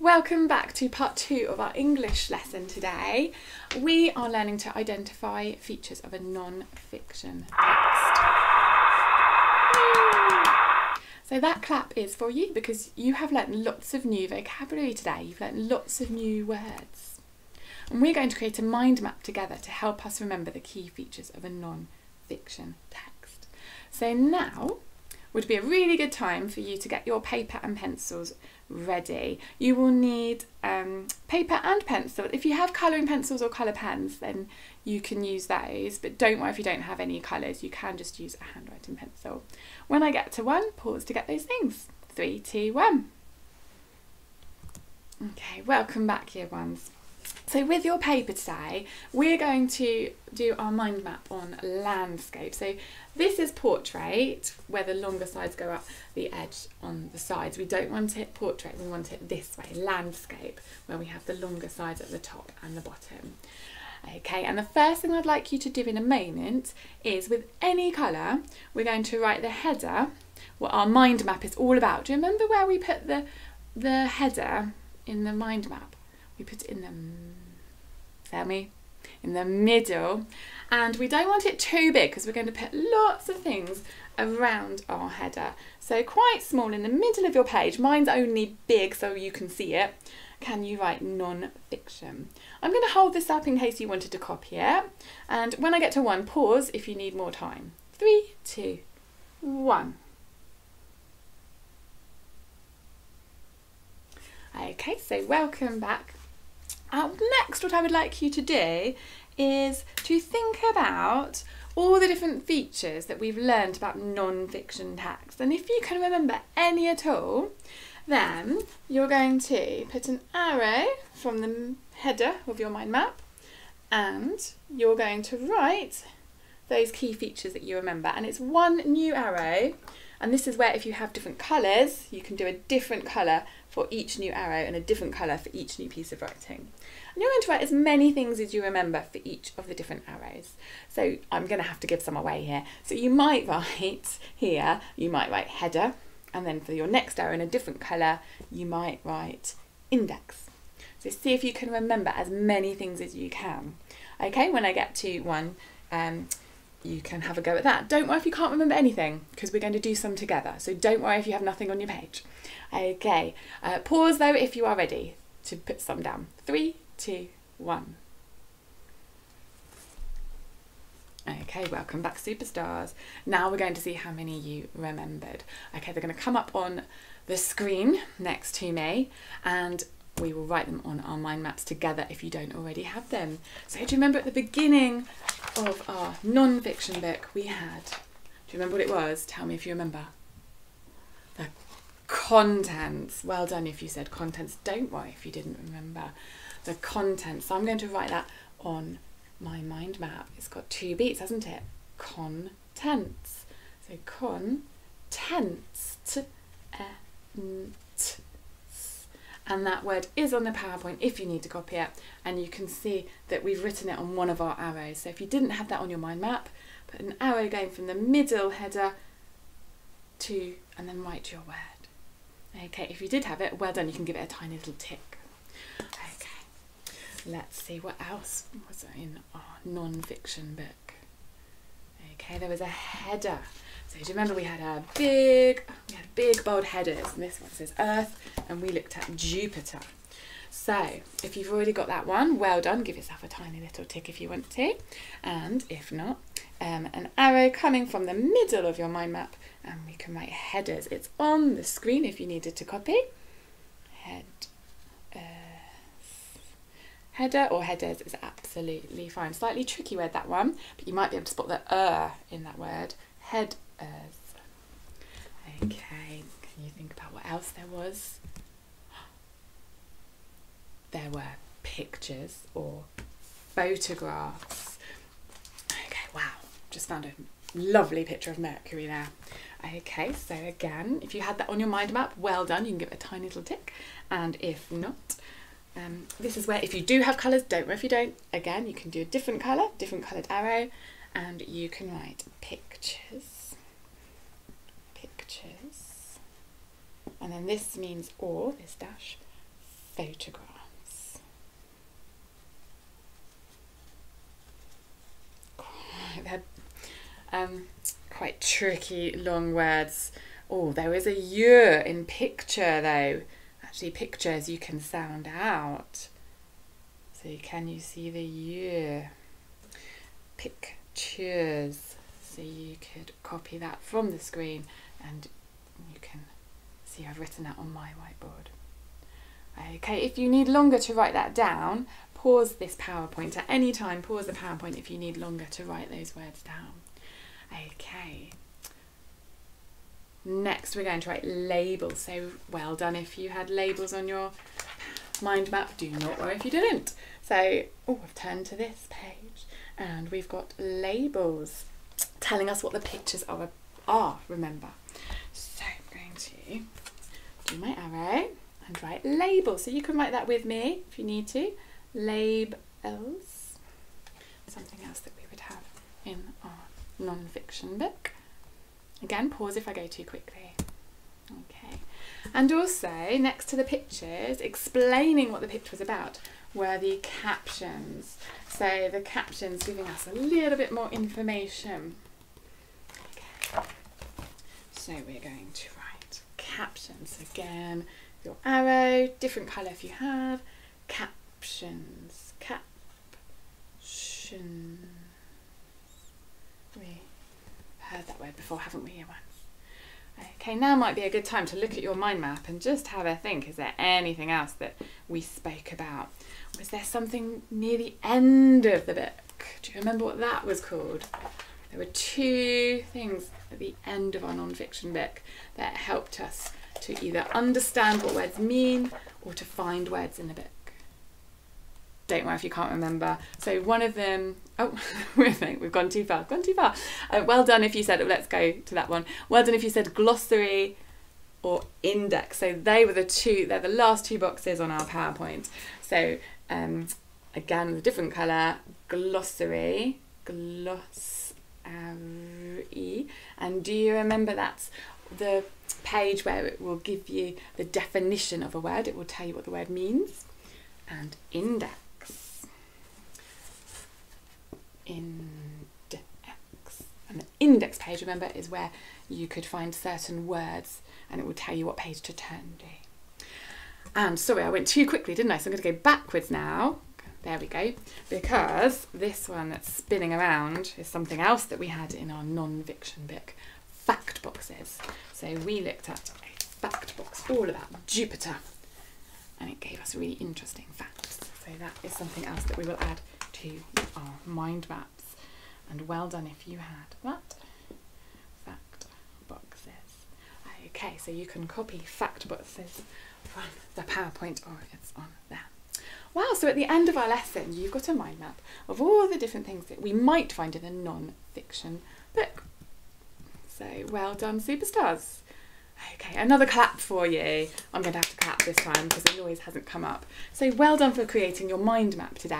Welcome back to part 2 of our English lesson today. We are learning to identify features of a non-fiction text. So that clap is for you because you have learnt lots of new vocabulary today. You've learnt lots of new words. And we're going to create a mind map together to help us remember the key features of a non-fiction text. So now would be a really good time for you to get your paper and pencils ready. You will need paper and pencil. If you have colouring pencils or colour pens, then you can use those, but don't worry if you don't have any colours, you can just use a handwriting pencil. When I get to 1, pause to get those things. 3, 2, 1. Okay, welcome back, year ones. So with your paper today, we're going to do our mind map on landscape. So this is portrait, where the longer sides go up the edge on the sides. We don't want it portrait, we want it this way, landscape, where we have the longer sides at the top and the bottom. Okay, and the first thing I'd like you to do in a moment is, with any colour, we're going to write the header, what our mind map is all about. Do you remember where we put the header in the mind map? We put it in the middle, and we don't want it too big because we're going to put lots of things around our header. So quite small in the middle of your page. Mine's only big so you can see it. Can you write non-fiction? I'm going to hold this up in case you wanted to copy it, and when I get to 1, pause if you need more time. 3, 2, 1. Okay, so welcome back. Next, what I would like you to do is to think about all the different features that we've learned about non-fiction text. And if you can remember any at all, then you're going to put an arrow from the header of your mind map, and you're going to write those key features that you remember. And it's 1 new arrow, and this is where if you have different colours, you can do a different colour for each new arrow and a different colour for each new piece of writing. And you're going to write as many things as you remember for each of the different arrows. So I'm going to have to give some away here. So you might write here, you might write header, and then for your next arrow in a different colour, you might write index. So see if you can remember as many things as you can. Okay, when I get to 1, you can have a go at that. Don't worry if you can't remember anything, because we're going to do some together. So don't worry if you have nothing on your page. Okay, pause though if you are ready to put some down. 3, 2, 1. Okay, welcome back, superstars. Now we're going to see how many you remembered. Okay, they're going to come up on the screen next to me, and we will write them on our mind maps together if you don't already have them. So do you remember at the beginning of our non-fiction book we had, do you remember what it was? Tell me if you remember. The contents. Well done if you said contents. Don't worry if you didn't remember. The contents. So I'm going to write that on my mind map. It's got 2 beats, hasn't it? Contents. So contents. And that word is on the PowerPoint if you need to copy it, and you can see that we've written it on one of our arrows. So if you didn't have that on your mind map, put an arrow going from the middle header to, and then write your word. Okay, if you did have it, well done, you can give it a tiny little tick. Okay, let's see what else was in our non-fiction book. Okay, there was a header. So do you remember we had big bold headers, and this one says Earth, and we looked at Jupiter. So if you've already got that one, well done, give yourself a tiny little tick if you want to, and if not, an arrow coming from the middle of your mind map, and we can write headers. It's on the screen if you needed to copy. Header or headers is absolutely fine. Slightly tricky word, that one, but you might be able to spot the in that word. Headers. Okay, can you think about what else there was? There were pictures or photographs. Okay, wow, just found a lovely picture of Mercury there. Okay, so again, if you had that on your mind map, well done, you can give it a tiny little tick, and if not, this is where, if you do have colours, don't worry if you don't, again, you can do a different colour, different coloured arrow, and you can write pictures, and then this means or, this dash, photographs. They're quite tricky long words. Oh, there is a y in picture though. Actually, pictures you can sound out. So can you see the y? Pictures. So you could copy that from the screen and you can see I've written that on my whiteboard. Okay, if you need longer to write that down, pause this PowerPoint at any time. Pause the PowerPoint if you need longer to write those words down. Okay. Next we're going to write labels. So well done if you had labels on your mind map. Do not worry if you didn't. So, oh, I've turned to this page and we've got labels telling us what the pictures are, remember. So I'm going to do my arrow and write labels. So you can write that with me if you need to. Labels. Something else that we would have in our non-fiction book. Again, pause if I go too quickly. Okay. And also, next to the pictures, explaining what the picture was about, were the captions. So the captions giving us a little bit more information. Okay. So we're going to write captions again. Your arrow, different colour if you have. Captions. Captions. We heard that word before, haven't we, once? Okay, now might be a good time to look at your mind map and just have a think. Is there anything else that we spoke about? Was there something near the end of the book? Do you remember what that was called? There were two things at the end of our non-fiction book that helped us to either understand what words mean or to find words in the book. Don't worry if you can't remember. So one of them, oh, we've gone too far, well done if you said, let's go to that one. Well done if you said glossary or index. So they were they're the last two boxes on our PowerPoint. So again, with a different colour, glossary. And do you remember that's the page where it will give you the definition of a word. It will tell you what the word means. And index. And the index page, remember, is where you could find certain words and it will tell you what page to turn to. And sorry, I went too quickly, didn't I? So I'm going to go backwards now. There we go. Because this one that's spinning around is something else that we had in our non-fiction book, fact boxes. So we looked at a fact box all about Jupiter and it gave us really interesting facts. So that is something else that we will add to our mind maps. And well done if you had that. Fact boxes. Okay, so you can copy fact boxes from the PowerPoint or it's on there. Wow, so at the end of our lesson, you've got a mind map of all the different things that we might find in a non-fiction book. So well done, superstars. Okay, another clap for you. I'm going to have to clap this time because the noise hasn't come up. So well done for creating your mind map today.